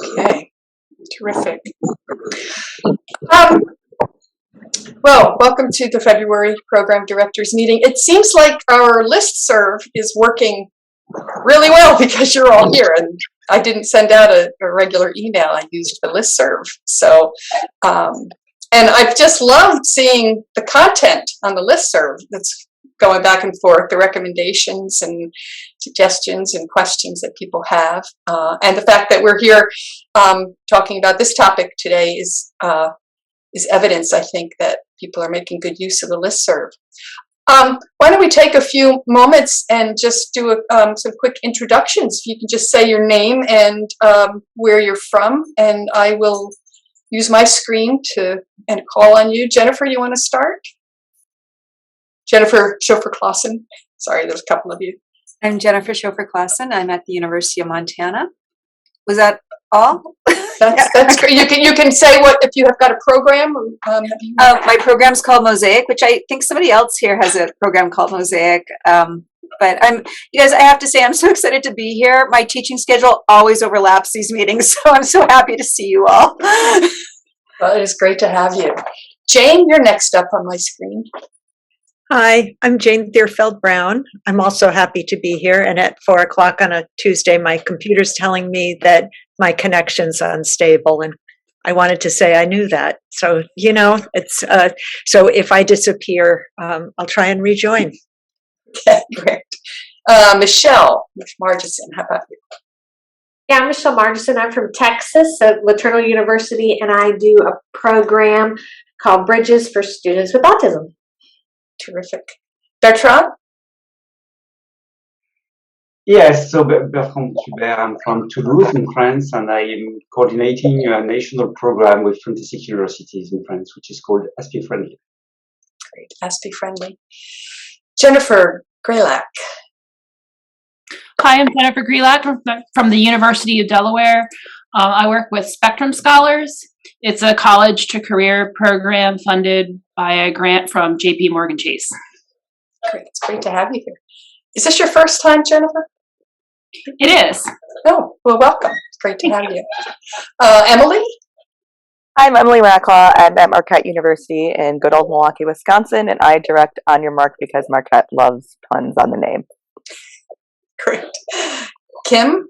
Okay, terrific. Um, well, welcome to the February Program Directors Meeting. It seems like our listserv is working really well because you're all here, and I didn't send out a regular email. I used the listserv. So, and I've just loved seeing the content on the listserv that's going back and forth, the recommendations and suggestions and questions that people have. And the fact that we're here talking about this topic today is evidence, I think, that people are making good use of the listserv. Why don't we take a few moments and just do some quick introductions. If you can just say your name and where you're from, and I will use my screen and call on you. Jennifer, you want to start? Jennifer Schofer-Clausen. Sorry, there's a couple of you. I'm Jennifer Schofer-Clausen. I'm at the University of Montana. Was that all? That's great. You can say what if you have got a program. My program's called Mosaic, which I think somebody else here has a program called Mosaic. But you guys, I have to say, I'm so excited to be here. My teaching schedule always overlaps these meetings, so I'm so happy to see you all. Well, it is great to have you. Jane, you're next up on my screen. Hi, I'm Jane Deerfeld Brown. I'm also happy to be here. And at 4 o'clock on a Tuesday, my computer's telling me that my connection's unstable. And I wanted to say I knew that. So, it's so if I disappear, I'll try and rejoin. Okay, great. Michelle Margison, how about you? Yeah, I'm Michelle Margison. I'm from Texas at LaTourneau University, and I do a program called Bridges for Students with Autism. Terrific. Bertrand? Yes, so Bertrand Hubert, I'm from Toulouse in France, and I am coordinating a national program with 26 universities in France, which is called ASPI Friendly. Great, ASPI Friendly. Jennifer Greylack. Hi, I'm Jennifer Greylack from the University of Delaware. I work with Spectrum Scholars. It's a college to career program funded by a grant from JP Morgan Chase. Great, it's great to have you here. Is this your first time, Jennifer? It is. Oh, well, welcome. It's great to have you. Emily? I'm Emily Racklaw, and I'm at Marquette University in good old Milwaukee, Wisconsin, and I direct On Your Mark because Marquette loves puns on the name. Great. Kim?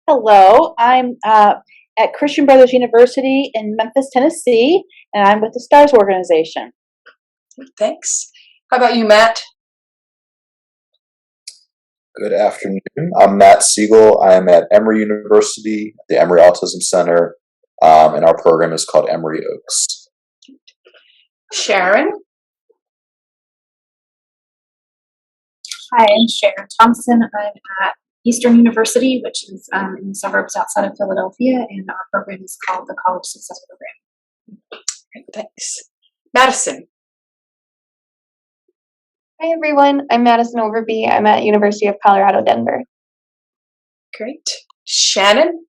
Hello, I'm at Christian Brothers University in Memphis, Tennessee, and I'm with the STARS organization. Thanks. How about you, Matt? Good afternoon. I'm Matt Siegel. I am at Emory University, the Emory Autism Center, and our program is called Emory Oaks. Sharon? Hi, I'm Sharon Thompson. I'm at Eastern University, which is in the suburbs outside of Philadelphia, and our program is called the College Success Program. Great, thanks. Madison? Hi everyone, I'm Madison Overby. I'm at University of Colorado, Denver. Great. Shannon?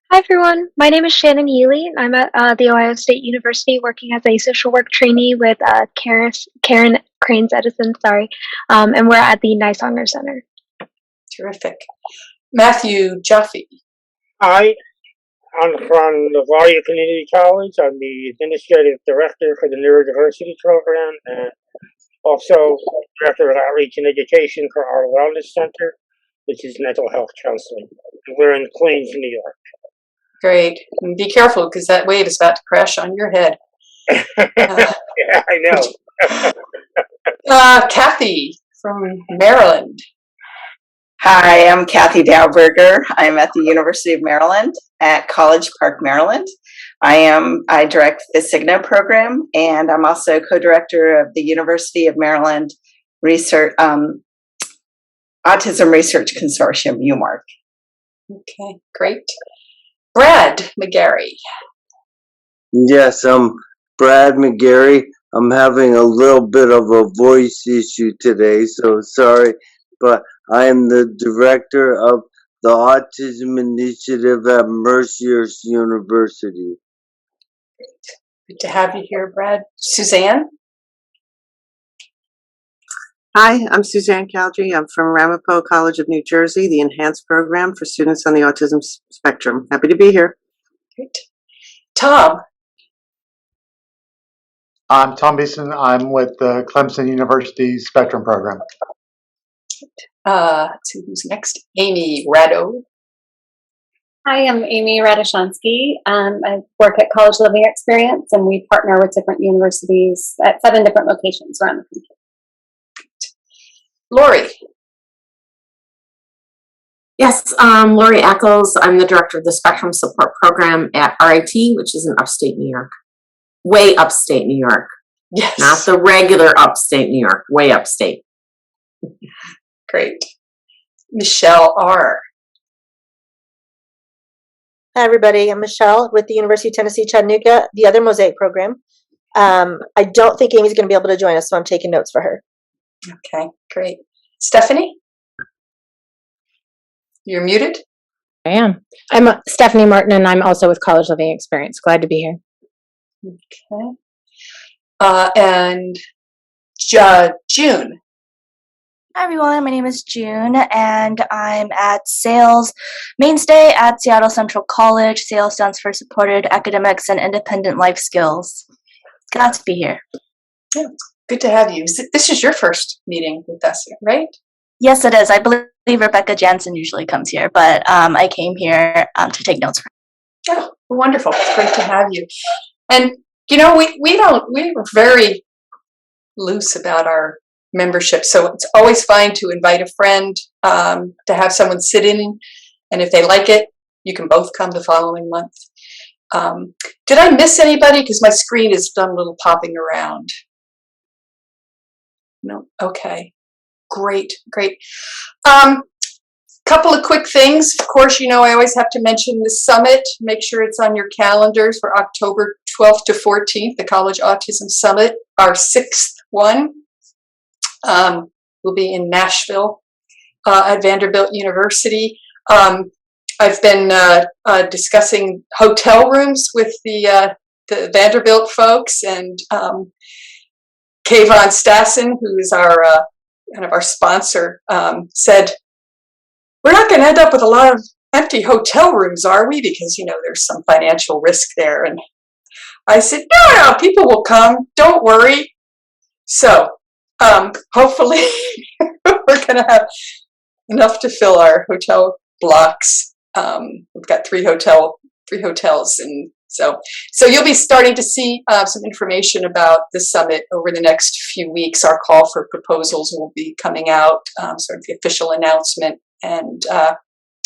Hi everyone, my name is Shannon Healy. I'm at The Ohio State University working as a social work trainee with Karen Cranes Edison, and we're at the Nysonger Center. Terrific. Matthew Jaffe. Hi, I'm from LaGuardia Community College. I'm the Administrative Director for the Neurodiversity Program and also Director of Outreach and Education for our Wellness Center, which is mental health counseling. We're in Queens, New York. Great. And be careful because that wave is about to crash on your head. Yeah, I know. Kathy from Maryland. Hi, I'm Kathy Dauberger. I'm at the University of Maryland at College Park, Maryland. I direct the SIGNA program, and I'm also co-director of the University of Maryland Research Autism Research Consortium, UMARC. Okay, great. Brad McGarry. Yes, I'm Brad McGarry. I'm having a little bit of a voice issue today, so sorry, but I am the director of the Autism Initiative at Mercyhurst University. Great. Good to have you here, Brad. Suzanne? Hi, I'm Suzanne Caldry. I'm from Ramapo College of New Jersey, the Enhanced Program for Students on the Autism Spectrum. Happy to be here. Great. Tom. I'm Tom Beeson. I'm with the Clemson University Spectrum Program. Let's see who's next. Amy Rado. Hi, I'm Amy Radoshansky. I work at College Living Experience, and we partner with different universities at 7 different locations around the country. Lori. Yes, Lori Eccles. I'm the director of the Spectrum Support Program at RIT, which is in upstate New York. Way upstate New York. Yes. Not the regular upstate New York, way upstate. Great. Michelle R. Hi, everybody. I'm Michelle with the University of Tennessee, Chattanooga, the other Mosaic program. I don't think Amy's going to be able to join us, so I'm taking notes for her. Okay, great. Stephanie? You're muted? I am. I'm Stephanie Martin, and I'm also with College Living Experience. Glad to be here. Okay. And June. Hi everyone, my name is June and I'm at Sales Mainstay at Seattle Central College. Sales stands for Supported Academics and Independent Life Skills. Glad to be here. Yeah, good to have you. This is your first meeting with us, right? Yes, it is. I believe Rebecca Jansen usually comes here, but I came here to take notes. Oh, wonderful. It's great to have you. And, you know, we're very loose about our membership, so it's always fine to invite a friend, to have someone sit in, and if they like it, you can both come the following month. Did I miss anybody? Because my screen has done a little popping around. No? Okay. Great. Couple of quick things. Of course, you know, I always have to mention the summit. Make sure it's on your calendars for October 12th to 14th, the College Autism Summit, our 6th one. We'll be in Nashville at Vanderbilt University. I've been discussing hotel rooms with the Vanderbilt folks, and Kayvon Stassen, who is our kind of our sponsor, said, "We're not going to end up with a lot of empty hotel rooms, are we? Because, you know, there's some financial risk there." And I said, no, people will come. Don't worry. So hopefully we're going to have enough to fill our hotel blocks. We've got three hotels, and so you'll be starting to see some information about the summit over the next few weeks. Our call for proposals will be coming out, sort of the official announcement, and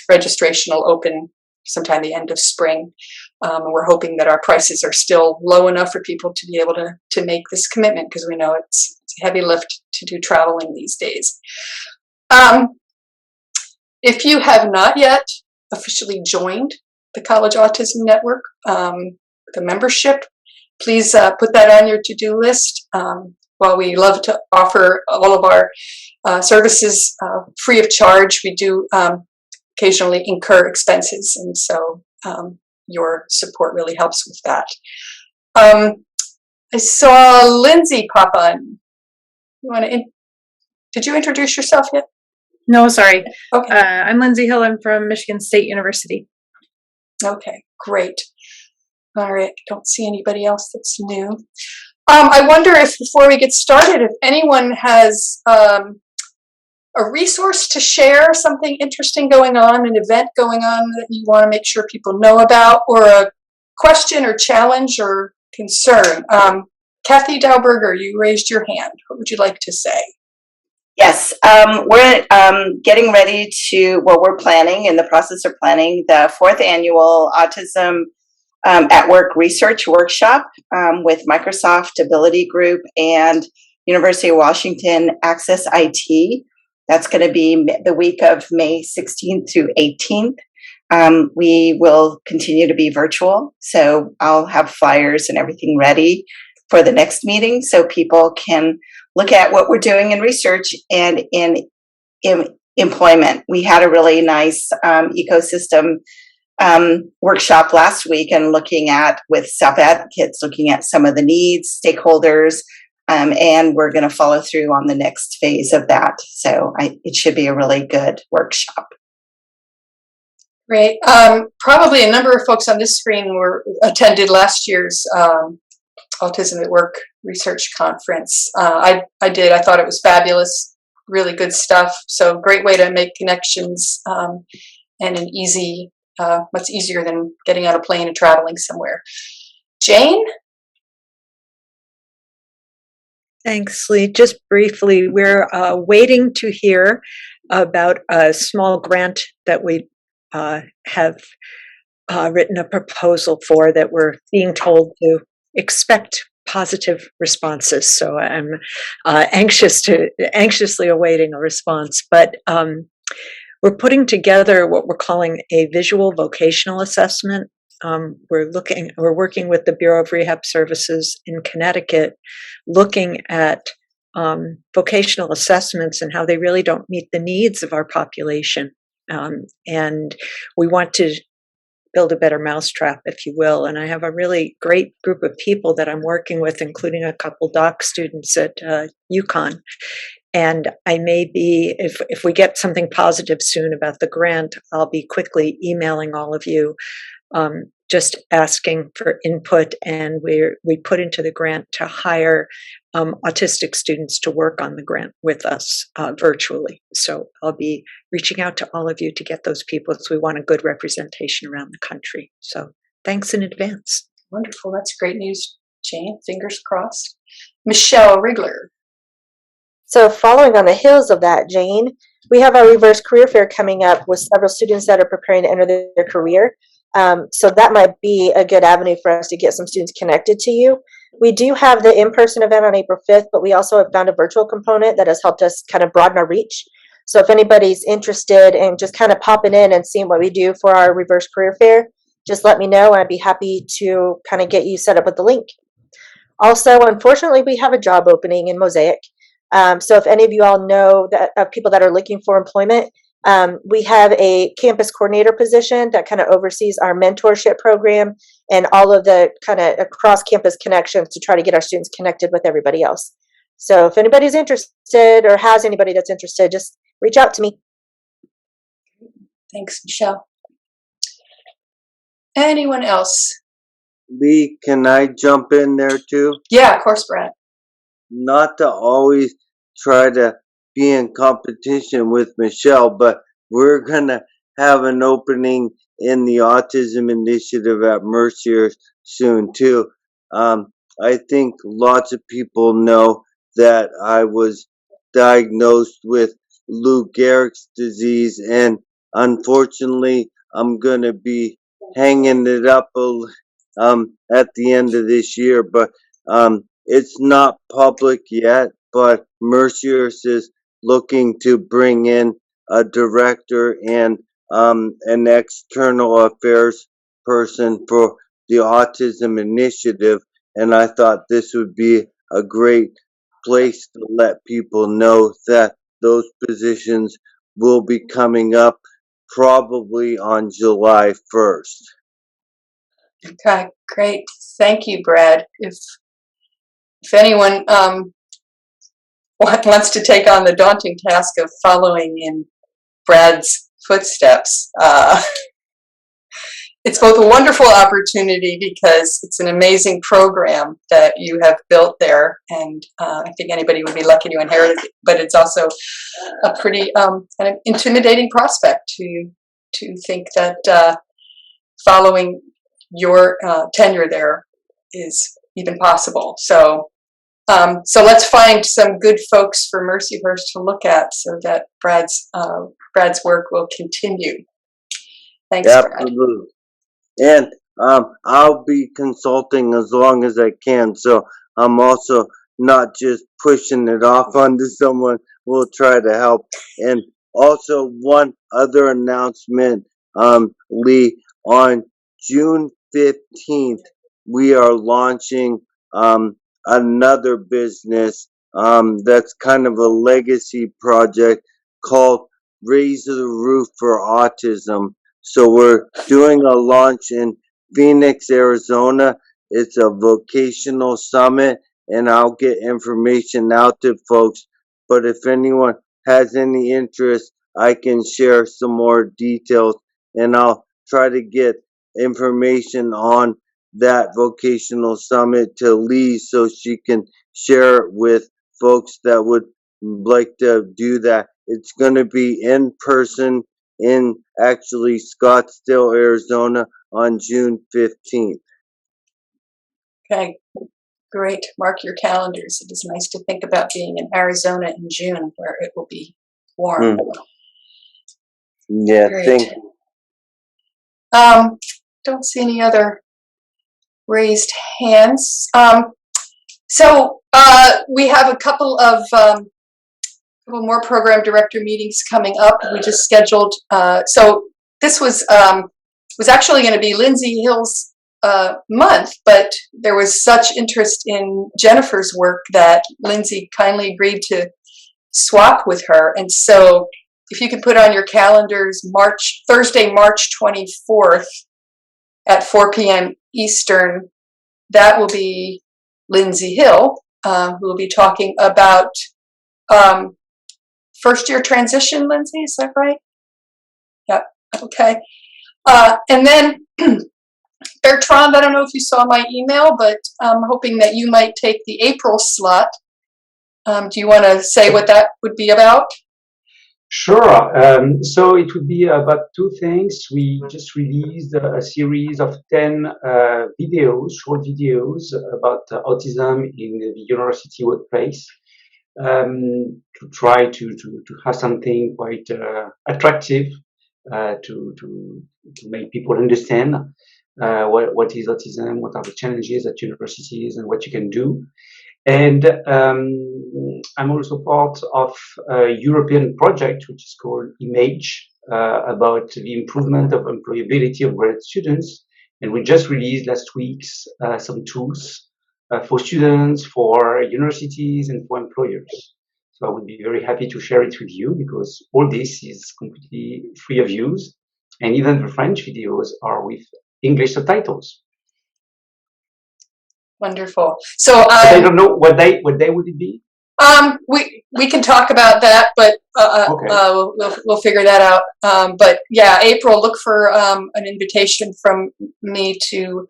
registration will open sometime the end of spring. And we're hoping that our prices are still low enough for people to be able to make this commitment, because we know it's a heavy lift to do traveling these days. If you have not yet officially joined the College Autism Network, the membership, please put that on your to-do list. While we love to offer all of our services free of charge, we do occasionally incur expenses, and so your support really helps with that. I saw Lindsay pop on. Did you introduce yourself yet? No, sorry. Okay. I'm Lindsay Hill. I'm from Michigan State University. Okay, great. All right, don't see anybody else that's new. I wonder if, before we get started, if anyone has a resource to share, something interesting going on, an event going on that you want to make sure people know about, or a question or challenge or concern. Kathy Dauberger, you raised your hand. What would you like to say? Yes, we're getting ready to, we're planning, in the process of planning, the 4th annual Autism at Work Research Workshop with Microsoft Ability Group and University of Washington Access IT. That's going to be the week of May 16th through 18th. We will continue to be virtual, so I'll have flyers and everything ready for the next meeting so people can look at what we're doing in research and in employment. We had a really nice ecosystem workshop last week, and looking at, with self-advocates, looking at some of the needs, stakeholders, And we're going to follow through on the next phase of that. So it should be a really good workshop. Great. Probably a number of folks on this screen attended last year's Autism at Work Research Conference. I did. I thought it was fabulous. Really good stuff. So great way to make connections and an easy, much easier than getting on a plane and traveling somewhere. Jane? Thanks, Lee. Just briefly, we're waiting to hear about a small grant that we have written a proposal for, that we're being told to expect positive responses. So I'm anxiously awaiting a response. But we're putting together what we're calling a visual vocational assessment. We're working with the Bureau of Rehab Services in Connecticut, looking at vocational assessments and how they really don't meet the needs of our population. And we want to build a better mousetrap, if you will. And I have a really great group of people that I'm working with, including a couple doc students at UConn. And I may be, if we get something positive soon about the grant, I'll be quickly emailing all of you, just asking for input. And we put into the grant to hire autistic students to work on the grant with us virtually. So I'll be reaching out to all of you to get those people, because we want a good representation around the country. So thanks in advance. Wonderful. That's great news, Jane. Fingers crossed. Michelle Rigler. So following on the heels of that, Jane, we have our reverse career fair coming up with several students that are preparing to enter their career. So that might be a good avenue for us to get some students connected to you. We do have the in-person event on April 5th, but we also have found a virtual component that has helped us kind of broaden our reach. So if anybody's interested in just kind of popping in and seeing what we do for our reverse career fair, just let me know. I'd be happy to kind of get you set up with the link. Also, unfortunately, we have a job opening in Mosaic. So if any of you all know that of people that are looking for employment, we have a campus coordinator position that kind of oversees our mentorship program and all of the kind of across campus connections to try to get our students connected with everybody else. So if anybody's interested or has anybody that's interested, just reach out to me. Thanks, Michelle. Anyone else? Lee, can I jump in there too? Yeah, of course, Brad. Not to always try to be in competition with Michelle, but we're gonna have an opening in the Autism Initiative at Mercier soon too. I think lots of people know that I was diagnosed with Lou Gehrig's disease, and unfortunately, I'm gonna be hanging it up at the end of this year. But it's not public yet. But Mercier is looking to bring in a director and an external affairs person for the Autism Initiative, and I thought this would be a great place to let people know that those positions will be coming up probably on July 1st. Okay, great. Thank you, Brad. If anyone wants to take on the daunting task of following in Brad's footsteps, it's both a wonderful opportunity because it's an amazing program that you have built there, and I think anybody would be lucky to inherit it, but it's also a pretty kind of intimidating prospect to think that following your tenure there is even possible. So let's find some good folks for Mercyhurst to look at so that Brad's work will continue. Thanks, Absolutely. And I'll be consulting as long as I can, so I'm also not just pushing it off onto someone. We'll try to help. And also one other announcement, Lee, on June 15th, we are launching another business that's kind of a legacy project called Raise the Roof for Autism. So we're doing a launch in Phoenix, Arizona. It's a vocational summit, and I'll get information out to folks. But if anyone has any interest, I can share some more details, and I'll try to get information on that vocational summit to Lee so she can share it with folks that would like to do that. It's going to be in person in actually Scottsdale, Arizona on June 15th. Okay, great. Mark your calendars. It is nice to think about being in Arizona in June where it will be warm. Yeah, Great. thank Don't see any other raised hands. So we have a couple more program director meetings coming up. We just scheduled. So this was actually going to be Lindsay Hill's month, but there was such interest in Jennifer's work that Lindsay kindly agreed to swap with her. And so if you can put on your calendars Thursday, March 24th at 4 p.m. Eastern, that will be Lindsay Hill, who will be talking about first year transition. Lindsay, is that right? Yep. Okay. And then Bertrand, I don't know if you saw my email, but I'm hoping that you might take the April slot. Do you want to say what that would be about? Sure. So it would be about two things. We just released a series of 10 videos, short videos about autism in the university workplace, to try to have something quite attractive to make people understand what is autism, what are the challenges at universities, and what you can do. And I'm also part of a European project which is called IMAGE, about the improvement of employability of graduate students. And we just released last week some tools for students, for universities, and for employers. So I would be very happy to share it with you because all this is completely free of use. And even the French videos are with English subtitles. Wonderful. So I don't know what day would it be? We can talk about that, but we'll figure that out. But yeah, April, look for an invitation from me to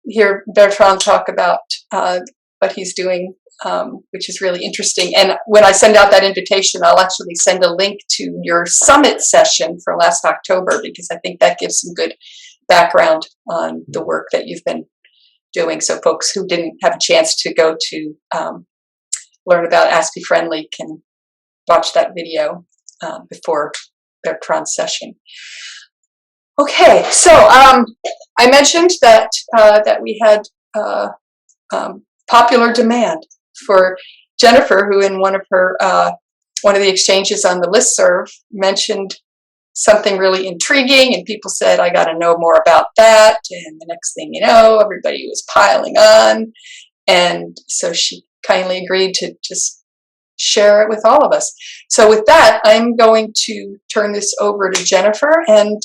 hear Bertrand talk about what he's doing, which is really interesting. And when I send out that invitation, I'll actually send a link to your summit session for last October because I think that gives some good background on the work that you've been doing, so folks who didn't have a chance to go to learn about ASPE Friendly can watch that video before Bertrand's session. Okay, so I mentioned that we had popular demand for Jennifer, who in one of the exchanges on the listserv mentioned something really intriguing, and people said, I got to know more about that. And the next thing you know, everybody was piling on. And so she kindly agreed to just share it with all of us. So with that, I'm going to turn this over to Jennifer, and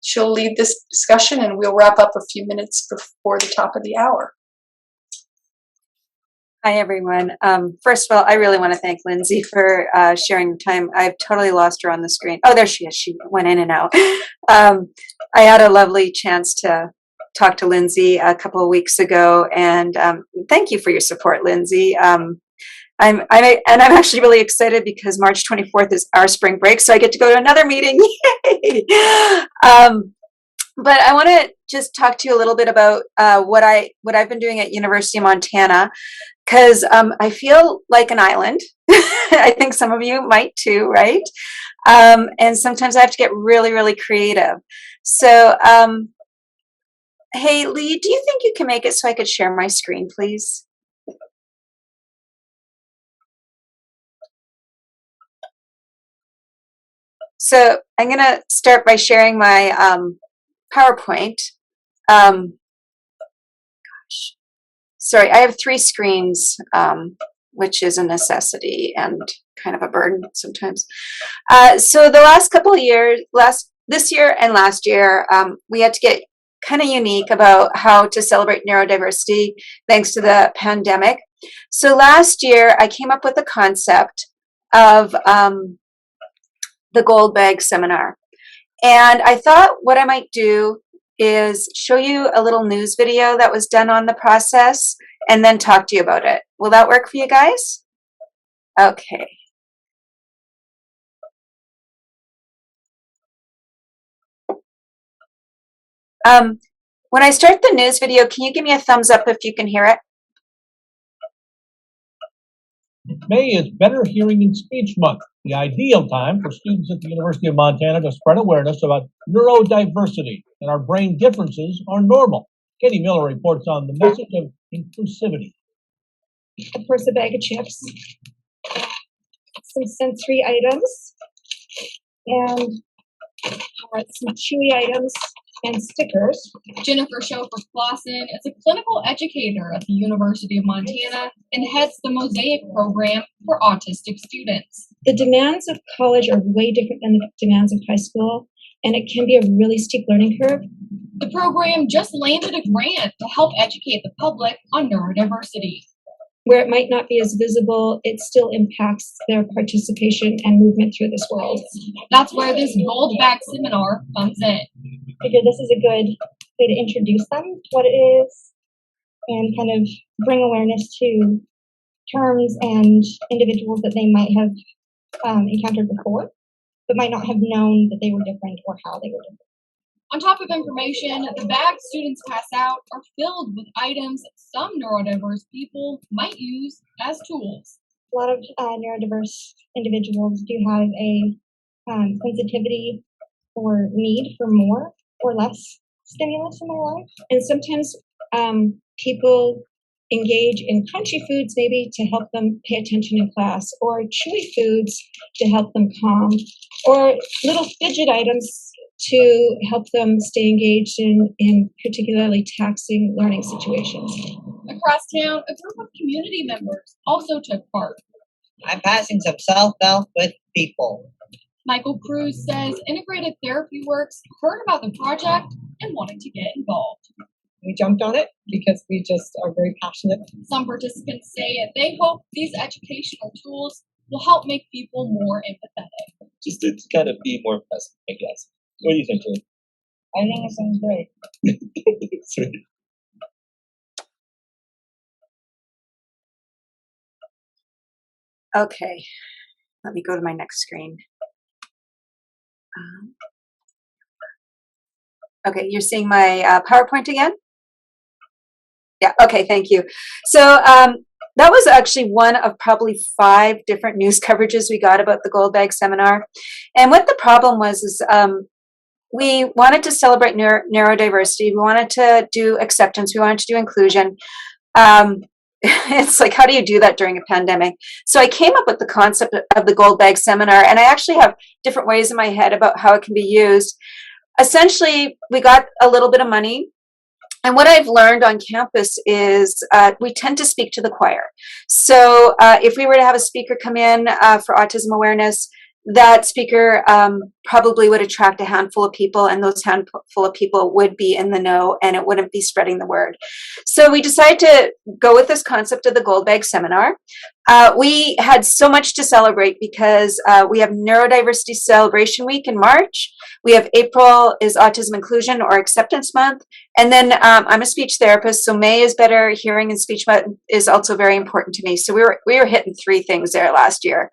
she'll lead this discussion, and we'll wrap up a few minutes before the top of the hour. Hi, everyone. First of all, I really want to thank Lindsay for sharing the time. I've totally lost her on the screen. Oh, there she is. She went in and out. I had a lovely chance to talk to Lindsay a couple of weeks ago, and thank you for your support, Lindsay. I'm actually really excited because March 24th is our spring break, so I get to go to another meeting. Yay! But I want to just talk to you a little bit about what I've been doing at University of Montana, because I feel like an island. I think some of you might too, right? And sometimes I have to get really, really creative. So, hey, Lee, do you think you can make it so I could share my screen, please? So I'm going to start by sharing my PowerPoint. Sorry, I have 3 screens, which is a necessity and kind of a burden sometimes. So the last couple of years, this year and last year, we had to get kind of unique about how to celebrate neurodiversity thanks to the pandemic. So last year, I came up with the concept of the Gold Bag Seminar. And I thought what I might do is show you a little news video that was done on the process and then talk to you about it. Will that work for you guys? Okay. When I start the news video, can you give me a thumbs up if you can hear it? May is Better Hearing and Speech Month, the ideal time for students at the University of Montana to spread awareness about neurodiversity and our brain differences are normal. Katie Miller reports on the message of inclusivity. Of course, a bag of chips, some sensory items, and some chewy items and stickers. Jennifer Schofer Clausen is a clinical educator at the University of Montana and heads the Mosaic program for autistic students. The demands of college are way different than the demands of high school, and it can be a really steep learning curve. The program just landed a grant to help educate the public on neurodiversity. Where it might not be as visible, it still impacts their participation and movement through this world. That's where this Gold Bag Seminar comes in. I figure this is a good way to introduce them to what it is and kind of bring awareness to terms and individuals that they might have encountered before, but might not have known that they were different or how they were different. On top of information, the bags students pass out are filled with items some neurodiverse people might use as tools. A lot of neurodiverse individuals do have a sensitivity or need for more or less stimulus in their life. And sometimes people engage in crunchy foods maybe to help them pay attention in class, or chewy foods to help them calm, or little fidget items to help them stay engaged in particularly taxing learning situations. Across town, a group of community members also took part. I'm passing some self-help with people. Michael Cruz says Integrated Therapy Works heard about the project and wanted to get involved. We jumped on it because we just are very passionate. Some participants say they hope these educational tools will help make people more empathetic. Just to kind of be more present, I guess. What do you think, Jane? I think it sounds great. Sweet. Okay, let me go to my next screen. Okay, you're seeing my PowerPoint again? Yeah, okay, thank you. So that was actually one of probably 5 different news coverages we got about the Gold Bag Seminar. And what the problem was is we wanted to celebrate neurodiversity. We wanted to do acceptance. We wanted to do inclusion. It's like, how do you do that during a pandemic? So I came up with the concept of the Gold Bag Seminar, and I actually have different ways in my head about how it can be used. Essentially, we got a little bit of money. And what I've learned on campus is we tend to speak to the choir. So if we were to have a speaker come in for autism awareness, that speaker probably would attract a handful of people, and those handful of people would be in the know, and it wouldn't be spreading the word. So we decided to go with this concept of the Gold Bag Seminar. We had so much to celebrate because we have Neurodiversity Celebration Week in March. We have April is Autism Inclusion or Acceptance Month. And then I'm a speech therapist, so May is Better Hearing and Speech Month is also very important to me. So we were hitting 3 things there last year.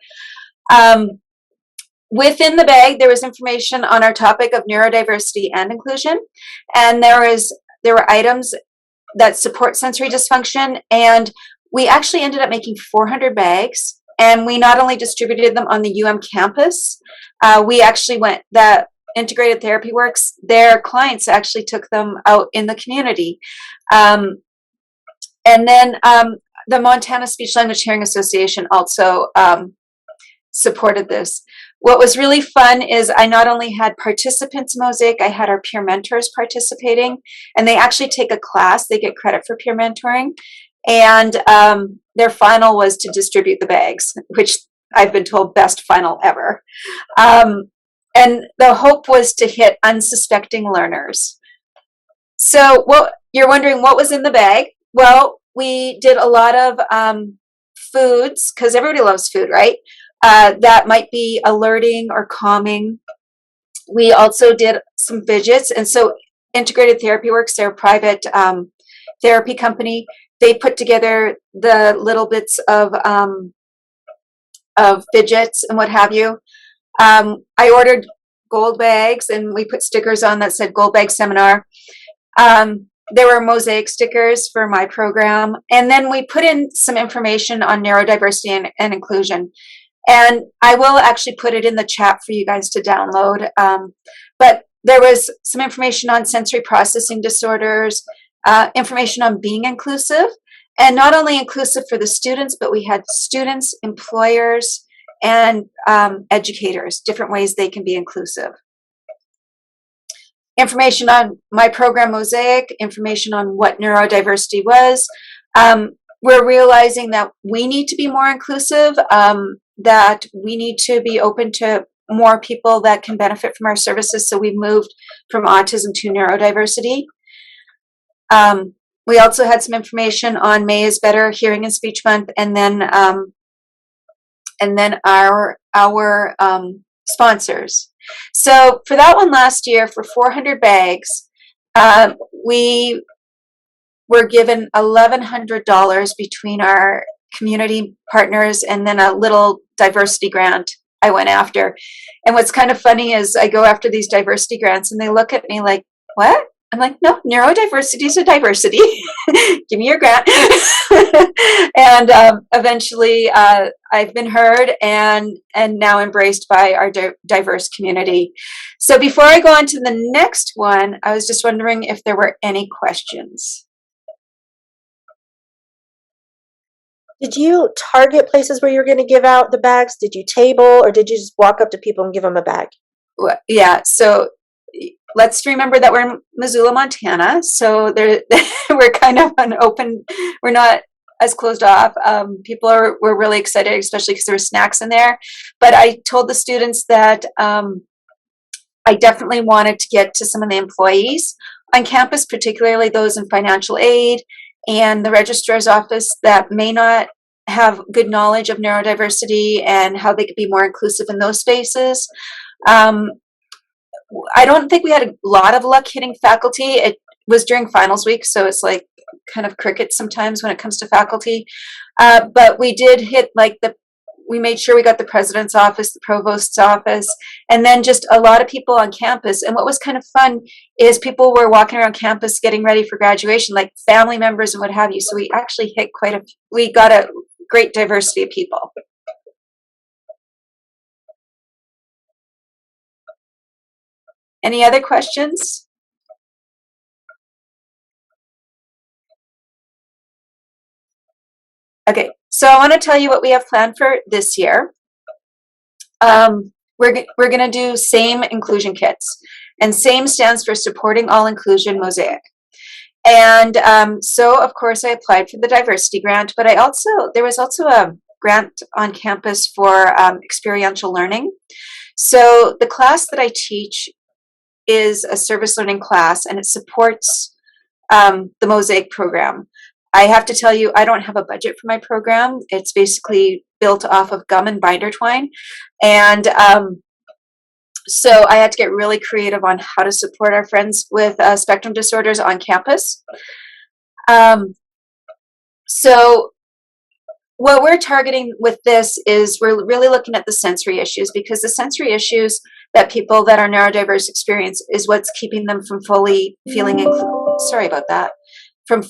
Within the bag, there was information on our topic of neurodiversity and inclusion, and there were items that support sensory dysfunction, and we actually ended up making 400 bags, and we not only distributed them on the UM campus, we actually went, that Integrated Therapy Works, their clients actually took them out in the community. And then the Montana Speech Language Hearing Association also supported this. What was really fun is I not only had participants in Mosaic, I had our peer mentors participating, and they actually take a class. They get credit for peer mentoring, and their final was to distribute the bags, which I've been told best final ever. And the hope was to hit unsuspecting learners. So you're wondering what was in the bag? Well, we did a lot of foods, because everybody loves food, right? That might be alerting or calming. We also did some fidgets. And so Integrated Therapy Works, their private therapy company, they put together the little bits of fidgets and what have you. I ordered gold bags, and we put stickers on that said Gold Bag Seminar. There were mosaic stickers for my program. And then we put in some information on neurodiversity and inclusion. And I will actually put it in the chat for you guys to download. But there was some information on sensory processing disorders, information on being inclusive, and not only inclusive for the students, but we had students, employers, and educators, different ways they can be inclusive. Information on my program Mosaic, information on what neurodiversity was. We're realizing that we need to be more inclusive, that we need to be open to more people that can benefit from our services. So we've moved from autism to neurodiversity. We also had some information on May is Better Hearing and Speech Month, and then our sponsors. So for that one last year, for 400 bags, we were given $1,100 between our community partners and then a little diversity grant I went after. And what's kind of funny is I go after these diversity grants and they look at me like, what? I'm like, no, neurodiversity is a diversity. Give me your grant. And eventually I've been heard and now embraced by our diverse community. So before I go on to the next one, I was just wondering if there were any questions. Did you target places where you were going to give out the bags? Did you table, or did you just walk up to people and give them a bag? Yeah, so let's remember that we're in Missoula, Montana. So we're kind of an open, we're not as closed off. People were really excited, especially because there were snacks in there. But I told the students that I definitely wanted to get to some of the employees on campus, particularly those in financial aid and the registrar's office that may not have good knowledge of neurodiversity and how they could be more inclusive in those spaces. I don't think we had a lot of luck hitting faculty. It was during finals week, so it's like kind of cricket sometimes when it comes to faculty. But we did hit we made sure we got the president's office, the provost's office, and then just a lot of people on campus. And what was kind of fun is people were walking around campus getting ready for graduation, like family members and what have you. So we actually hit we got a great diversity of people. Any other questions? Okay, so I want to tell you what we have planned for this year. We're going to do SAME inclusion kits, and SAME stands for Supporting All Inclusion Mosaic. And so, of course, I applied for the diversity grant, but there was also a grant on campus for experiential learning. So the class that I teach is a service learning class, and it supports the Mosaic program. I have to tell you, I don't have a budget for my program. It's basically built off of gum and binder twine. And so I had to get really creative on how to support our friends with spectrum disorders on campus. So what we're targeting with this is we're really looking at the sensory issues, because the sensory issues that people that are neurodiverse experience is what's keeping them from fully feeling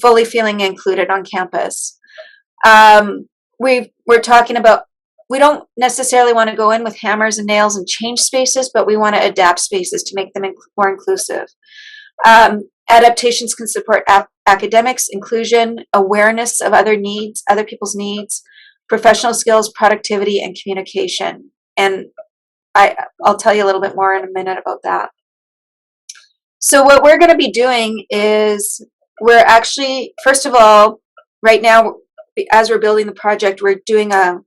fully feeling included on campus. We're talking about, we don't necessarily want to go in with hammers and nails and change spaces, but we want to adapt spaces to make them more inclusive. Adaptations can support academics, inclusion, awareness of other people's needs, professional skills, productivity, and communication. And I'll tell you a little bit more in a minute about that. So what we're going to be doing is we're actually, first of all, right now, as we're building the project, we're doing a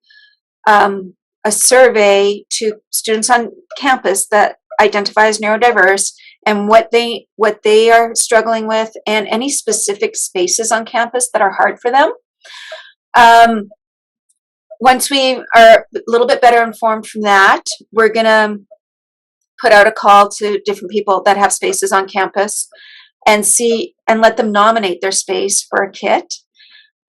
survey to students on campus that identify as neurodiverse and what they are struggling with, and any specific spaces on campus that are hard for them. Once we are a little bit better informed from that, we're going to put out a call to different people that have spaces on campus and let them nominate their space for a kit.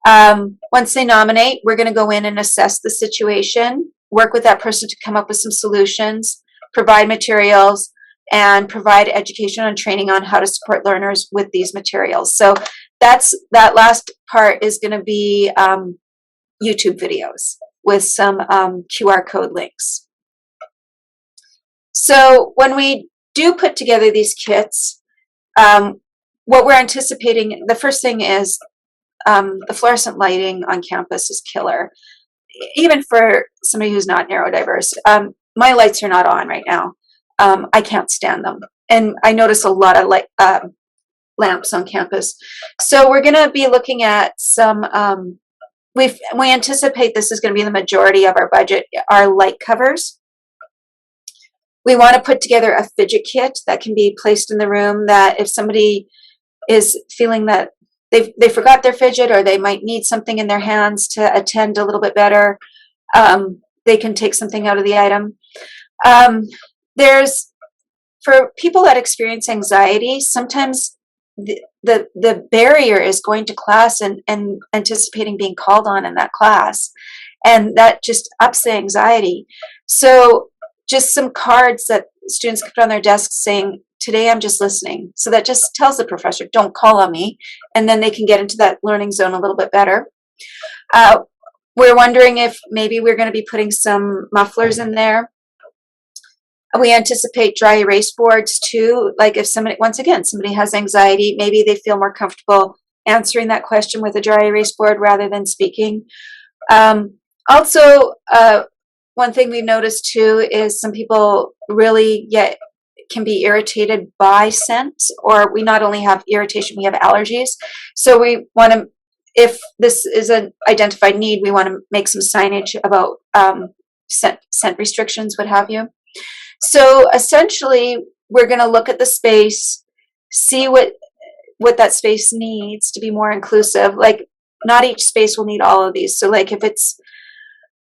Once they nominate, we're going to go in and assess the situation, work with that person to come up with some solutions, provide materials, and provide education and training on how to support learners with these materials. So that last part is going to be YouTube videos with some QR code links. So when we do put together these kits, what we're anticipating, the first thing is the fluorescent lighting on campus is killer. Even for somebody who's not neurodiverse, my lights are not on right now. I can't stand them. And I notice a lot of lamps on campus. So we're going to be looking at some, we anticipate this is going to be the majority of our budget, our light covers. We want to put together a fidget kit that can be placed in the room, that if somebody is feeling that they forgot their fidget, or they might need something in their hands to attend a little bit better, they can take something out of the item. For people that experience anxiety, sometimes the barrier is going to class and anticipating being called on in that class, and that just ups the anxiety. So just some cards that students can put on their desks saying, "Today I'm just listening." So that just tells the professor, "Don't call on me," and then they can get into that learning zone a little bit better. We're wondering if maybe we're going to be putting some mufflers in there. We anticipate dry erase boards too. Like if somebody has anxiety, maybe they feel more comfortable answering that question with a dry erase board rather than speaking. Also, one thing we've noticed too is some people really can be irritated by scent, or we not only have irritation, we have allergies. So we want to, if this is an identified need, we want to make some signage about scent restrictions, what have you. So essentially, we're going to look at the space, see what that space needs to be more inclusive. Like, not each space will need all of these. So like if it's,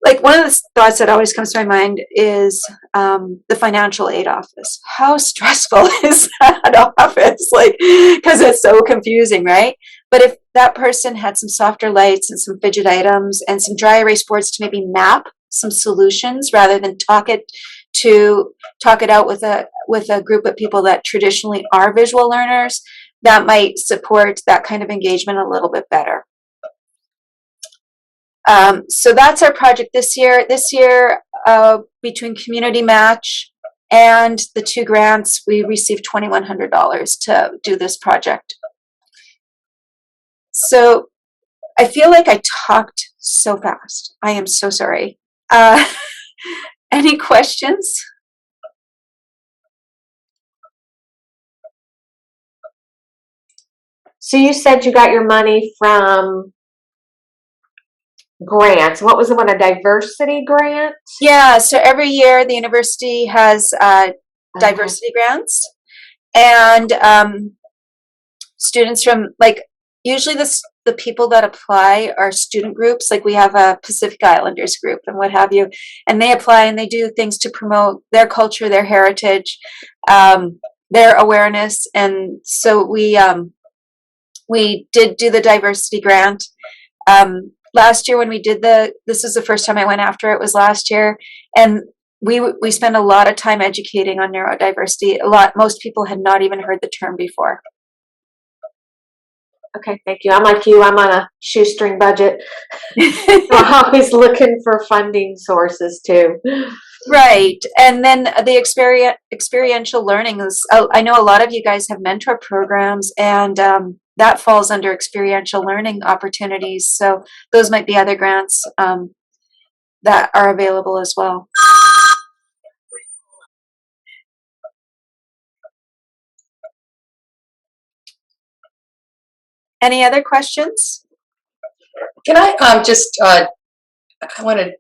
like, one of the thoughts that always comes to my mind is the financial aid office. How stressful is that office? Like, because it's so confusing, right? But if that person had some softer lights and some fidget items and some dry erase boards to maybe map some solutions rather than talk it out with a group of people that traditionally are visual learners, that might support that kind of engagement a little bit better. So that's our project this year. This year, between Community Match and the 2 grants, we received $2,100 to do this project. So I feel like I talked so fast. I am so sorry. Any questions? So you said you got your money from grants. What was the one, a diversity grant? Yeah, so every year the university has diversity grants, and students from, like, usually the people that apply are student groups. Like, we have a Pacific Islanders group and what have you, and they apply and they do things to promote their culture, their heritage, their awareness. And so we did do the diversity grant. Last year when we did this is the first time I went after it, was last year, and we spent a lot of time educating on neurodiversity. Most people had not even heard the term before. Okay, thank you. I'm like you. I'm on a shoestring budget. I'm always looking for funding sources too. Right. And then the experiential learning is, I know a lot of you guys have mentor programs, and that falls under experiential learning opportunities. So those might be other grants that are available as well. Any other questions? Can I just, I want to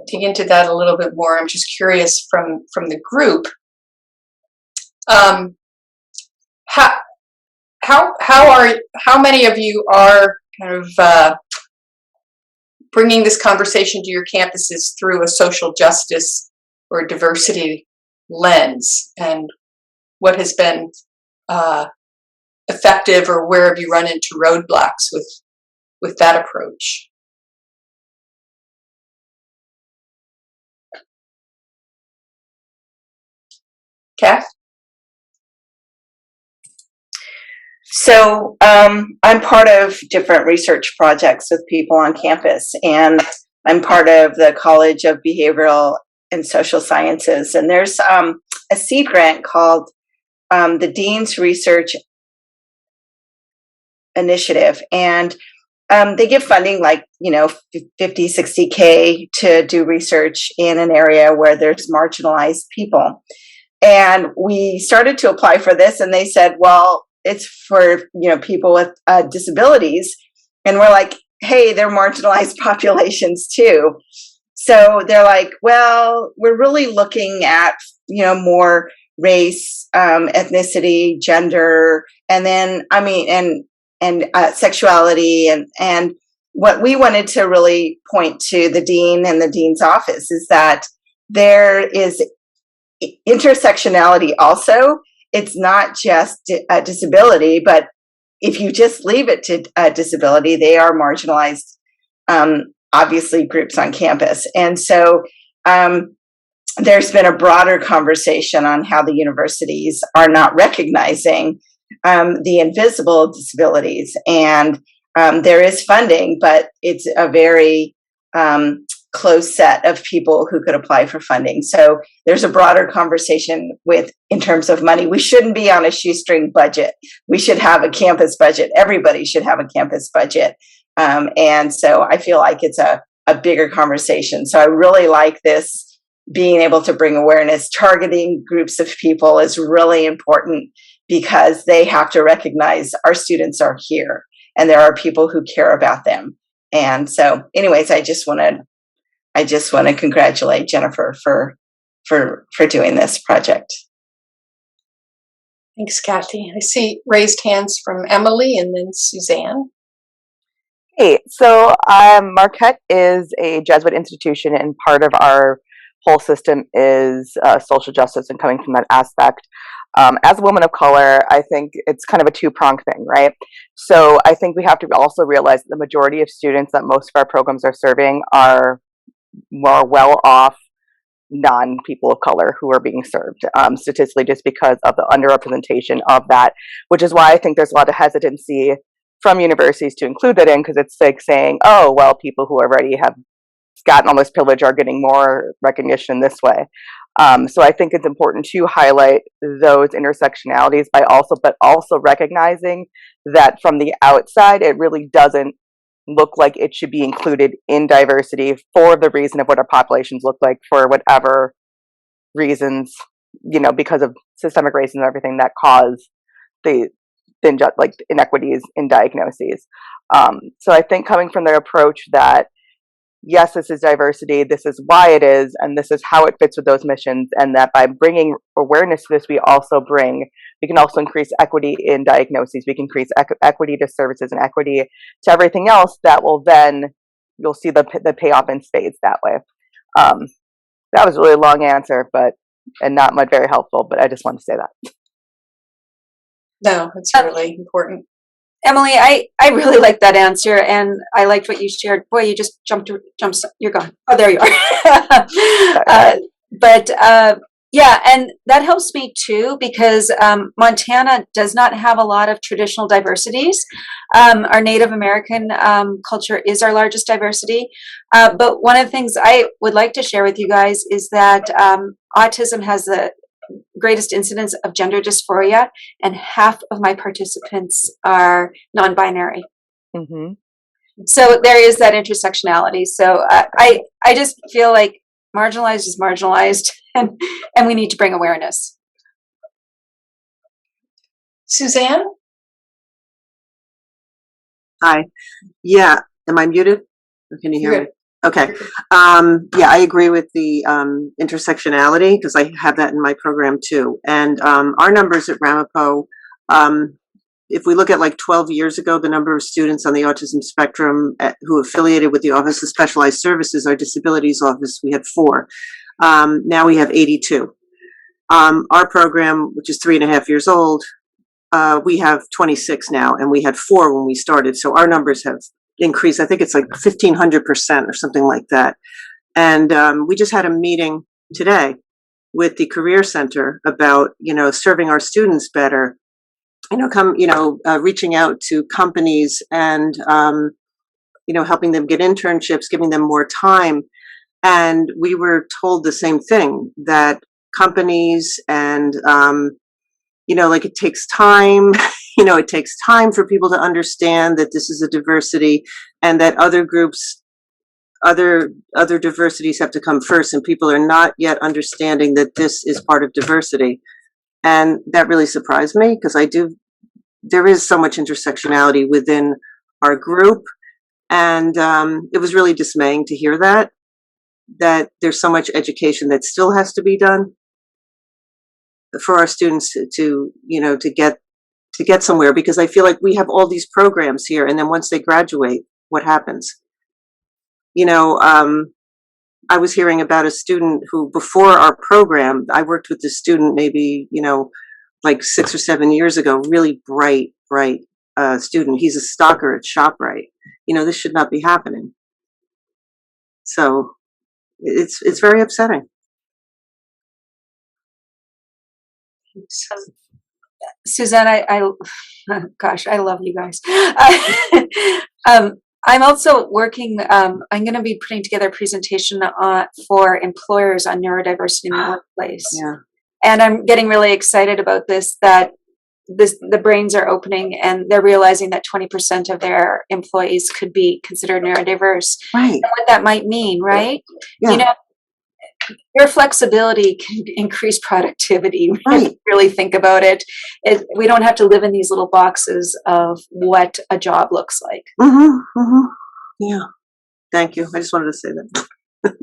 dig into that a little bit more. I'm just curious from the group. how many of you are kind of bringing this conversation to your campuses through a social justice or diversity lens, and what has been effective, or where have you run into roadblocks with that approach? Kath? So I'm part of different research projects with people on campus, and I'm part of the College of Behavioral and Social Sciences. And there's a seed grant called the Dean's Research Initiative. And they give funding like, 50, 60K to do research in an area where there's marginalized people. And we started to apply for this, and they said, well, it's for, people with disabilities. And we're like, hey, they're marginalized populations too. So they're like, well, we're really looking at, more race, ethnicity, gender, and then, and sexuality. And what we wanted to really point to the dean and the dean's office is that there is intersectionality also. It's not just a disability, but if you just leave it to disability, they are marginalized, obviously, groups on campus. And so there's been a broader conversation on how the universities are not recognizing the invisible disabilities. And there is funding, but it's a very close set of people who could apply for funding. So there's a broader conversation in terms of money. We shouldn't be on a shoestring budget. We should have a campus budget. Everybody should have a campus budget. And so I feel like it's a bigger conversation. So I really like this, being able to bring awareness. Targeting groups of people is really important because they have to recognize our students are here and there are people who care about them. And so anyways, I just want to congratulate Jennifer for doing this project. Thanks, Kathy. I see raised hands from Emily and then Suzanne. Hey, so Marquette is a Jesuit institution, and part of our whole system is social justice and coming from that aspect. As a woman of color, I think it's kind of a two-pronged thing, right? So I think we have to also realize that the majority of students that most of our programs are serving are more well-off non-people of color who are being served, statistically, just because of the underrepresentation of that, which is why I think there's a lot of hesitancy from universities to include that in, because it's like saying, oh, well, people who already have gotten all this privilege are getting more recognition this way. So I think it's important to highlight those intersectionalities but also recognizing that from the outside, it really doesn't look like it should be included in diversity for the reason of what our populations look like, for whatever reasons, because of systemic racism and everything that cause the inequities in diagnoses. So I think coming from their approach that, yes, this is diversity, this is why it is, and this is how it fits with those missions, and that by bringing awareness to this, we can also increase equity in diagnoses, we can increase equity to services and equity to everything else, that will then, you'll see the payoff in spades that way. That was a really long answer, and not much very helpful, but I just wanted to say that. No, it's really important. Emily, I really like that answer, and I liked what you shared. Boy, you just jumped. You're gone. Oh, there you are. Yeah, and that helps me too, because Montana does not have a lot of traditional diversities. Our Native American culture is our largest diversity. But one of the things I would like to share with you guys is that autism has the greatest incidence of gender dysphoria, and half of my participants are non-binary. Mm-hmm. So there is that intersectionality. So I just feel like marginalized is marginalized, and we need to bring awareness. Suzanne? Hi. Yeah. Am I muted? Or can you hear me? Okay. Yeah, I agree with the intersectionality, because I have that in my program too. And our numbers at Ramapo If we look at like 12 years ago, the number of students on the autism spectrum who affiliated with the Office of Specialized Services, our disabilities office, we had 4. Now we have 82. Our program, which is 3.5 years old, we have 26 now, and we had 4 when we started. So our numbers have increased. I think it's like 1,500% or something like that. And we just had a meeting today with the Career Center about, serving our students better. Reaching out to companies and, helping them get internships, giving them more time. And we were told the same thing, that companies and, it takes time, it takes time for people to understand that this is a diversity and that other groups, other diversities have to come first, and people are not yet understanding that this is part of diversity. And that really surprised me, because there is so much intersectionality within our group. And it was really dismaying to hear that there's so much education that still has to be done for our students to get somewhere, because I feel like we have all these programs here, and then once they graduate, what happens? I was hearing about a student who, before our program, I worked with this student maybe, like 6 or 7 years ago, really bright student. He's a stalker at ShopRite. This should not be happening. So it's very upsetting. Suzanne, gosh, I love you guys. I'm also working, I'm going to be putting together a presentation for employers on neurodiversity in the workplace. Yeah. And I'm getting really excited about this, the brains are opening and they're realizing that 20% of their employees could be considered neurodiverse. Right. And what that might mean, right? Yeah. Your flexibility can increase productivity. Right. If you really think about it. We don't have to live in these little boxes of what a job looks like. Yeah. Thank you. I just wanted to say that. Can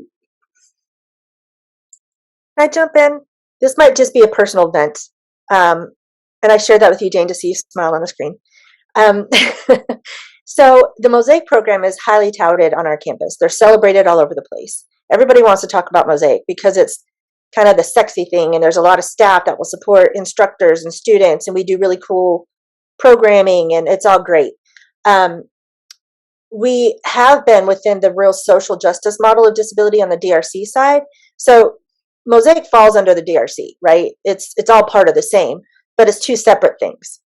I jump in? This might just be a personal vent. And I shared that with you, Jane, to see you smile on the screen. So the Mosaic program is highly touted on our campus. They're celebrated all over the place. Everybody wants to talk about Mosaic because it's kind of the sexy thing, and there's a lot of staff that will support instructors and students, and we do really cool programming, and it's all great. We have been within the real social justice model of disability on the DRC side. So Mosaic falls under the DRC, right? It's all part of the same, but it's 2 separate things.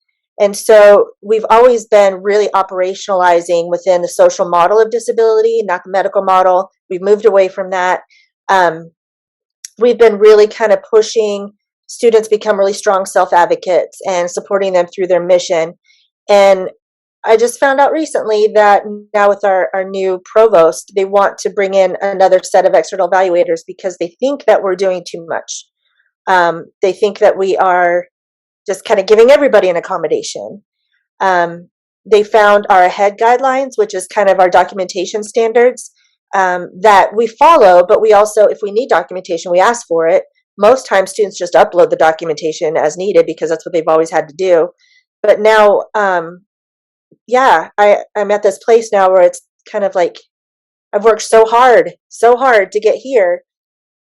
And so we've always been really operationalizing within the social model of disability, not the medical model. We've moved away from that. We've been really kind of pushing students become really strong self-advocates and supporting them through their mission. And I just found out recently that now with our new provost, they want to bring in another set of external evaluators because they think that we're doing too much. They think that we are just kind of giving everybody an accommodation. They found our AHEAD guidelines, which is kind of our documentation standards that we follow, but we also, if we need documentation, we ask for it. Most times students just upload the documentation as needed because that's what they've always had to do. But now, I'm at this place now where it's kind of like, I've worked so hard to get here.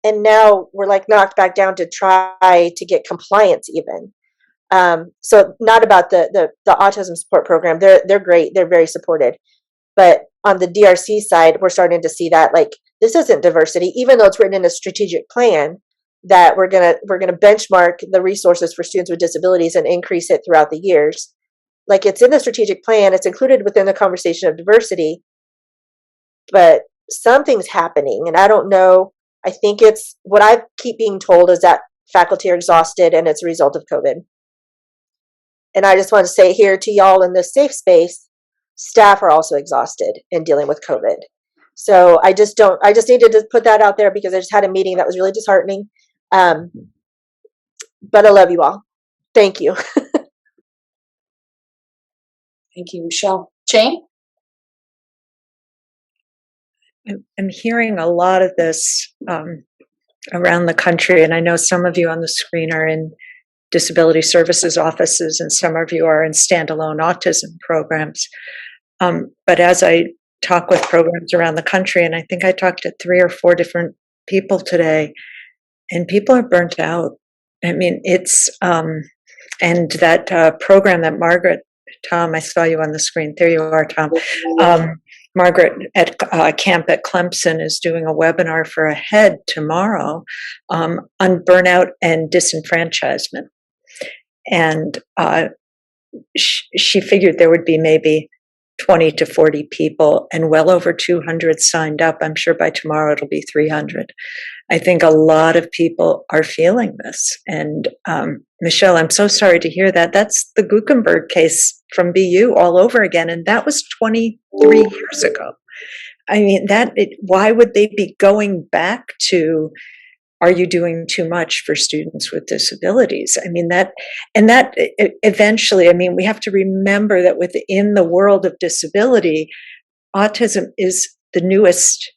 And now we're like knocked back down to try to get compliance even. So not about the autism support program. They're great. They're very supported. But on the DRC side, we're starting to see that like, this isn't diversity, even though it's written in a strategic plan that we're gonna benchmark the resources for students with disabilities and increase it throughout the years. Like, it's in the strategic plan, it's included within the conversation of diversity, but something's happening, and I don't know. I think it's what I keep being told is that faculty are exhausted and it's a result of COVID. And I just want to say here to y'all in this safe space, staff are also exhausted in dealing with COVID. So I just needed to put that out there because I just had a meeting that was really disheartening. But I love you all. Thank you. Thank you, Michelle. Jane? I'm hearing a lot of this around the country, and I know some of you on the screen are in disability services offices, and some of you are in standalone autism programs. But as I talk with programs around the country, and I think I talked to 3 or 4 different people today, and people are burnt out. I mean, it's, and that program that Margaret, Tom, I saw you on the screen. There you are, Tom. Margaret at camp at Clemson is doing a webinar for AHEAD tomorrow on burnout and disenfranchisement. And she figured there would be maybe 20 to 40 people, and well over 200 signed up. I'm sure by tomorrow it'll be 300. I think a lot of people are feeling this. And Michelle, I'm so sorry to hear that. That's the Guckenberg case from BU all over again, and that was 23 years ago. I mean, why would they be going back to, are you doing too much for students with disabilities? I mean, eventually, I mean, we have to remember that within the world of disability, autism is the newest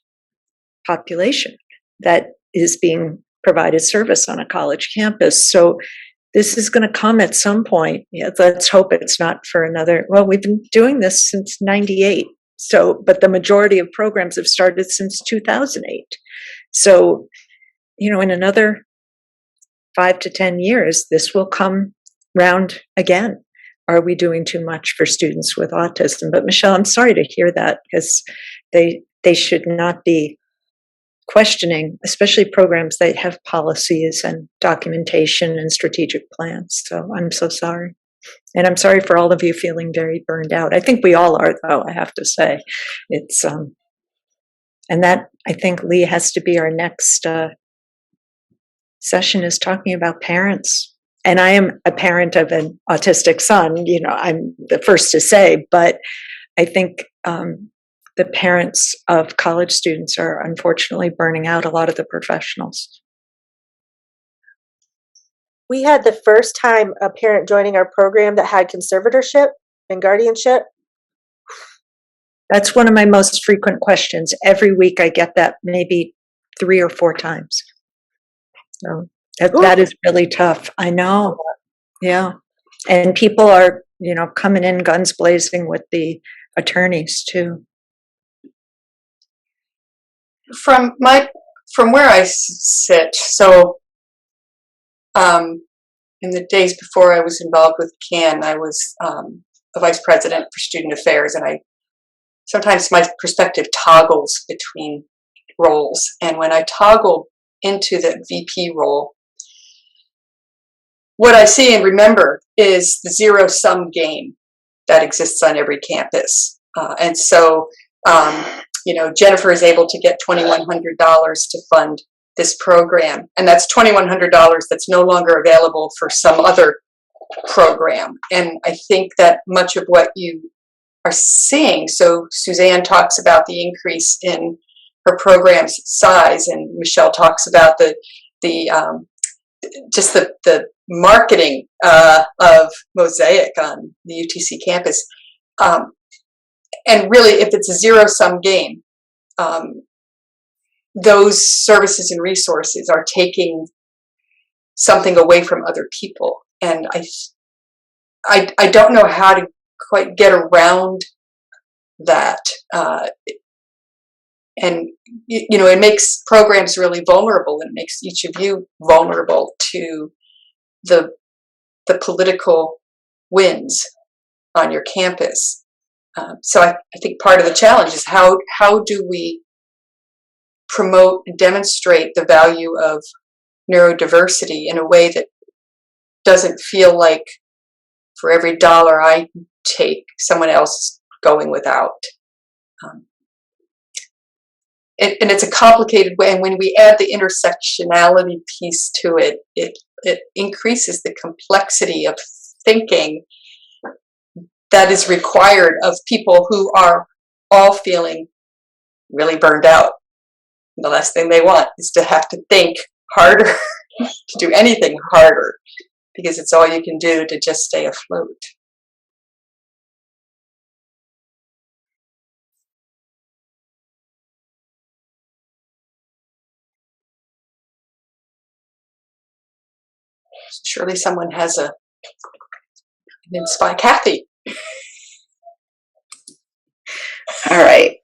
population that is being provided service on a college campus. So this is going to come at some point. Yeah, let's hope it's not for another, well, we've been doing this since 98. So, but the majority of programs have started since 2008. So, you know, in another 5 to 10 years, this will come round again. Are we doing too much for students with autism? But Michelle, I'm sorry to hear that, because they should not be questioning, especially programs that have policies and documentation and strategic plans. So I'm so sorry. And I'm sorry for all of you feeling very burned out. I think we all are, though, I have to say. It's, and that, I think, Lee, has to be our next session, is talking about parents. And I am a parent of an autistic son, you know, I'm the first to say, but I think the parents of college students are unfortunately burning out a lot of the professionals. We had the first time a parent joining our program that had conservatorship and guardianship. That's one of my most frequent questions. Every week I get that maybe 3 or 4 times. So that is really tough. I know. Yeah. And people are, you know, coming in guns blazing with the attorneys too. From where I sit, so in the days before I was involved with CAN, I was a vice president for student affairs, and sometimes my perspective toggles between roles. And when I toggle into the VP role, what I see and remember is the zero-sum game that exists on every campus. And so, you know, Jennifer is able to get $2,100 to fund this program, and that's $2,100 that's no longer available for some other program. And I think that much of what you are seeing, so Suzanne talks about the increase in her program's size, and Michelle talks about the marketing of Mosaic on the UTC campus. And really, if it's a zero-sum game, those services and resources are taking something away from other people. And I don't know how to quite get around that. And, you know, it makes programs really vulnerable, and it makes each of you vulnerable to the political winds on your campus. So I think part of the challenge is how do we promote and demonstrate the value of neurodiversity in a way that doesn't feel like for every dollar I take, someone else is going without. And it's a complicated way, and when we add the intersectionality piece to it, it increases the complexity of thinking that is required of people who are all feeling really burned out. The last thing they want is to have to think harder, to do anything harder, because it's all you can do to just stay afloat. Surely someone has an inspire. Kathy. All right.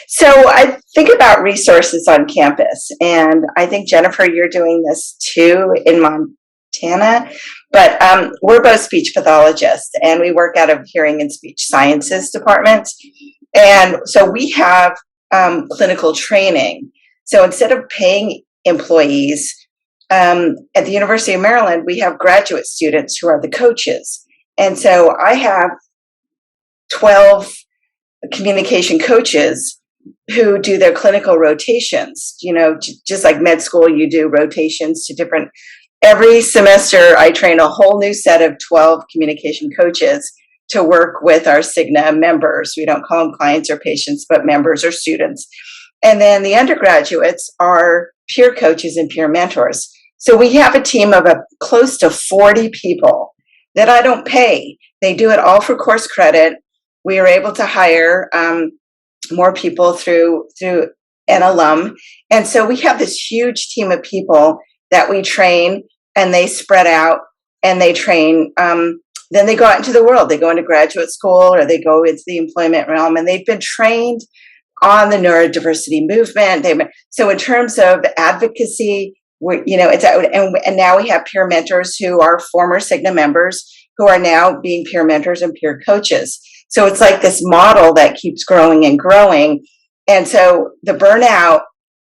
So I think about resources on campus, and I think, Jennifer, you're doing this too in Montana, but we're both speech pathologists, and we work out of hearing and speech sciences departments. And so we have clinical training. So instead of paying employees, at the University of Maryland, we have graduate students who are the coaches. And so I have 12 communication coaches who do their clinical rotations. You know, just like med school, you do rotations to different, every semester I train a whole new set of 12 communication coaches to work with our Cigna members. We don't call them clients or patients, but members or students. And then the undergraduates are peer coaches and peer mentors. So we have a team of close to 40 people that I don't pay. They do it all for course credit. We are able to hire more people through an alum. And so we have this huge team of people that we train, and they spread out and they train. Then they go out into the world. They go into graduate school or they go into the employment realm, and they've been trained on the neurodiversity movement. So in terms of advocacy, it's out, and now we have peer mentors who are former Cigna members who are now being peer mentors and peer coaches. So it's like this model that keeps growing and growing. And so the burnout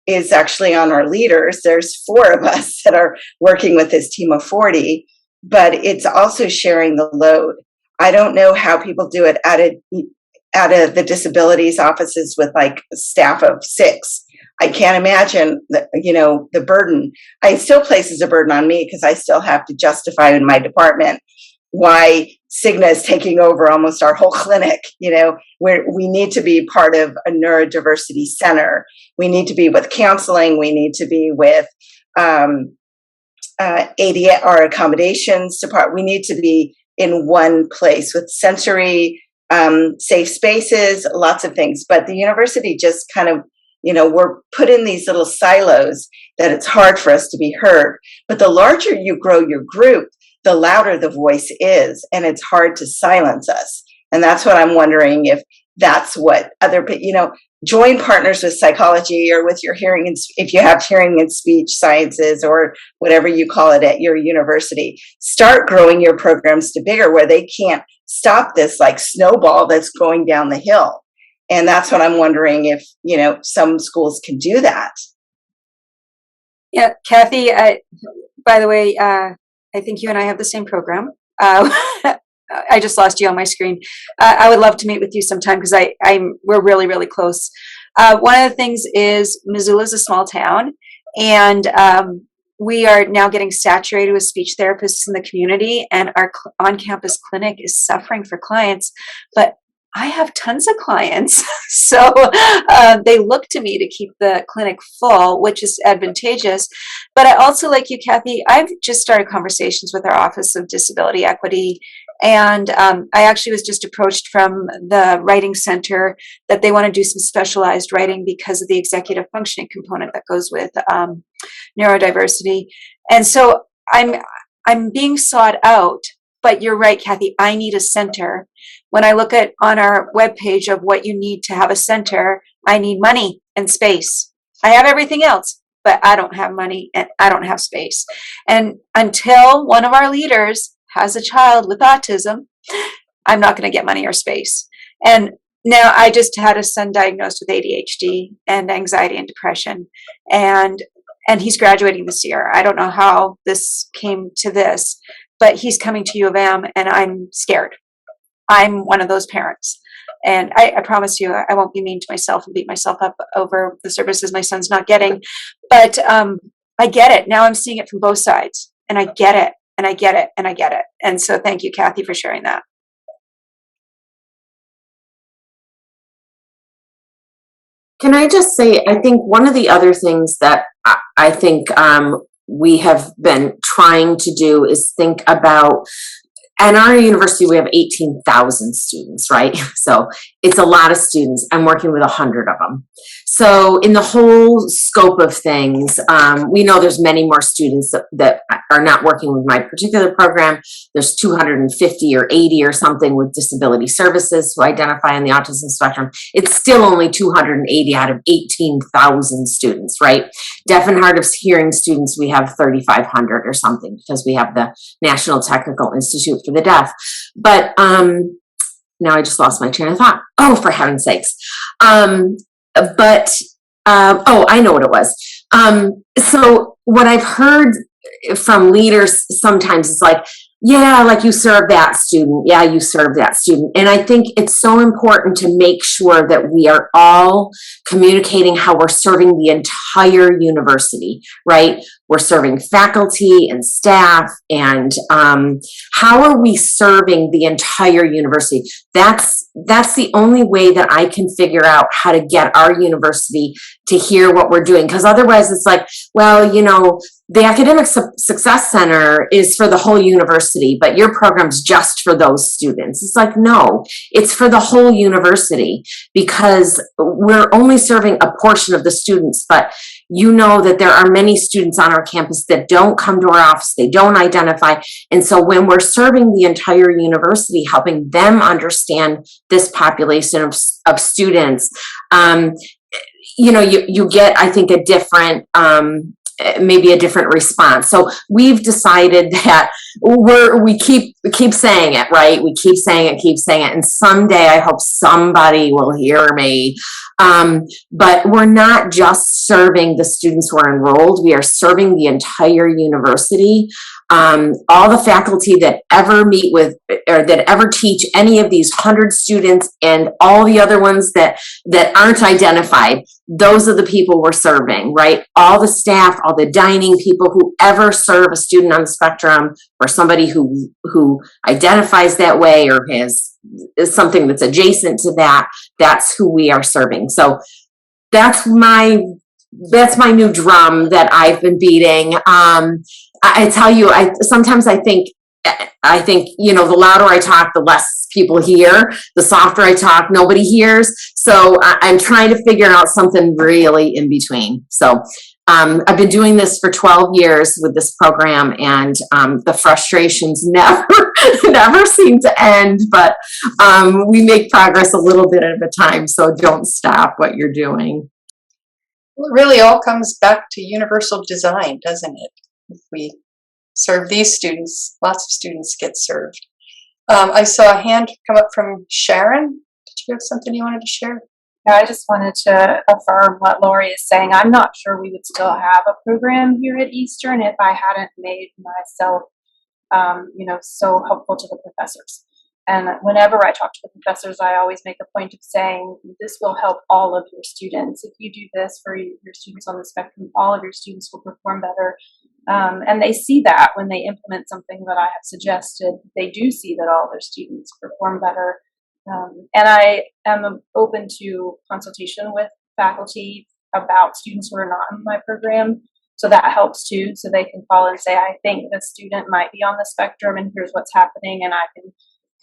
is actually on our leaders. There's 4 of us that are working with this team of 40, but it's also sharing the load. I don't know how people do it out of the disabilities offices with like a staff of 6. I can't imagine the burden. It still places a burden on me because I still have to justify in my department why Cigna is taking over almost our whole clinic. Where we need to be part of a neurodiversity center. We need to be with counseling. We need to be with ADA, our accommodations department. We need to be in one place with sensory, safe spaces, lots of things. But the university just kind of, we're put in these little silos that it's hard for us to be heard. But the larger you grow your group, the louder the voice is, and it's hard to silence us. And that's what I'm wondering if that's what join partners with psychology or with your hearing, and if you have hearing and speech sciences or whatever you call it at your university, start growing your programs to bigger where they can't stop this like snowball that's going down the hill. And that's what I'm wondering if, some schools can do that. Yeah, Kathy, by the way, I think you and I have the same program. I just lost you on my screen. I would love to meet with you sometime because we're really, really close. One of the things is Missoula is a small town, and we are now getting saturated with speech therapists in the community, and our on-campus clinic is suffering for clients. But I have tons of clients, so they look to me to keep the clinic full, which is advantageous. But I also, like you, Kathy, I've just started conversations with our Office of Disability Equity, and I actually was just approached from the Writing Center that they want to do some specialized writing because of the executive functioning component that goes with neurodiversity. And so I'm being sought out. But you're right, Kathy, I need a center. When I look at on our webpage of what you need to have a center, I need money and space. I have everything else, but I don't have money and I don't have space. And until one of our leaders has a child with autism, I'm not going to get money or space. And now I just had a son diagnosed with ADHD and anxiety and depression. And he's graduating this year. I don't know how this came to this, but he's coming to U of M, and I'm scared. I'm one of those parents. And I promise you, I won't be mean to myself and beat myself up over the services my son's not getting. But I get it. Now I'm seeing it from both sides. And I get it. And I get it. And I get it. And so thank you, Kathy, for sharing that. Can I just say, I think one of the other things that I think we have been trying to do is think about at our university, we have 18,000 students, right? So it's a lot of students. I'm working with 100 of them. So in the whole scope of things, we know there's many more students that are not working with my particular program. There's 250 or 80 or something with disability services who identify on the autism spectrum. It's still only 280 out of 18,000 students, right? Deaf and hard of hearing students, we have 3,500 or something because we have the National Technical Institute for the Deaf. But now I just lost my train of thought. Oh, for heaven's sakes. Oh, I know what it was. So what I've heard from leaders sometimes is like, yeah, like you serve that student. Yeah, you serve that student. And I think it's so important to make sure that we are all communicating how we're serving the entire university, right? We're serving faculty and staff, and how are we serving the entire university? That's the only way that I can figure out how to get our university to hear what we're doing. Because otherwise it's like, well, you know, the Academic Success Center is for the whole university, but your program's just for those students. It's like, no, it's for the whole university, because we're only serving a portion of the students, but you know that there are many students on our campus that don't come to our office, they don't identify. And so when we're serving the entire university, helping them understand this population of students, you know, you get, I think, a different, maybe a different response. So we've decided that we keep saying it, right? We keep saying it. And someday I hope somebody will hear me. But we're not just serving the students who are enrolled. We are serving the entire university. All the faculty that ever meet with or that ever teach any of these 100 students, and all the other ones that aren't identified, those are the people we're serving, right? All the staff, all the dining people who ever serve a student on the spectrum, or somebody who identifies that way or is something that's adjacent to that, that's who we are serving. So that's my new drum that I've been beating. I tell you, sometimes I think, you know, the louder I talk, the less people hear. The softer I talk, nobody hears. So I'm trying to figure out something really in between. So I've been doing this for 12 years with this program, and the frustrations never seem to end, but we make progress a little bit at a time. So don't stop what you're doing. Well, it really all comes back to universal design, doesn't it? If we serve these students, lots of students get served. I saw a hand come up from Sharon. Did you have something you wanted to share? Yeah, I just wanted to affirm what Lori is saying. I'm not sure we would still have a program here at Eastern if I hadn't made myself, you know, so helpful to the professors. And whenever I talk to the professors, I always make a point of saying, this will help all of your students. If you do this for your students on the spectrum, all of your students will perform better. And they see that when they implement something that I have suggested. They do see that all their students perform better. And I am open to consultation with faculty about students who are not in my program. So that helps too. So they can call and say, I think the student might be on the spectrum and here's what's happening. And I can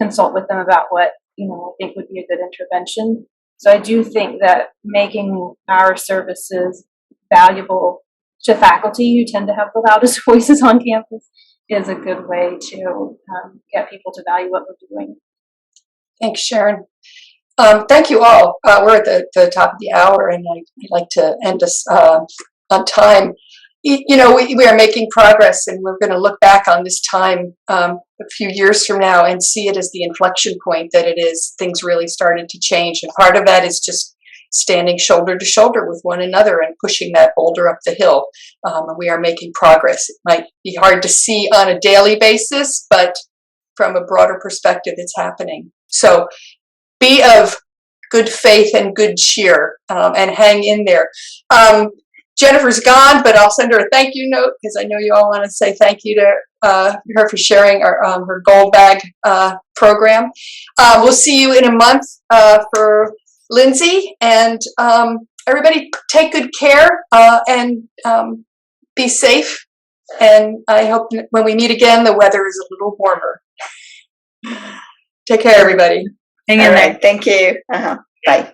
consult with them about what, you know, I think would be a good intervention. So I do think that making our services valuable to faculty who tend to have the loudest voices on campus is a good way to get people to value what we're doing. Thanks, Sharon. Thank you all. We're at the top of the hour, and I'd like to end us on time. You know, we are making progress, and we're going to look back on this time a few years from now and see it as the inflection point that it is. Things really started to change, and part of that is just standing shoulder to shoulder with one another and pushing that boulder up the hill. And we are making progress. It might be hard to see on a daily basis, but from a broader perspective, it's happening. So be of good faith and good cheer, and hang in there. Jennifer's gone, but I'll send her a thank you note because I know you all want to say thank you to her for sharing her Gold Bag program. We'll see you in a month for Lindsay, and everybody take good care and be safe. And I hope when we meet again, the weather is a little warmer. Take care, everybody. Hang All in there. right. Thank you. Uh-huh. Bye.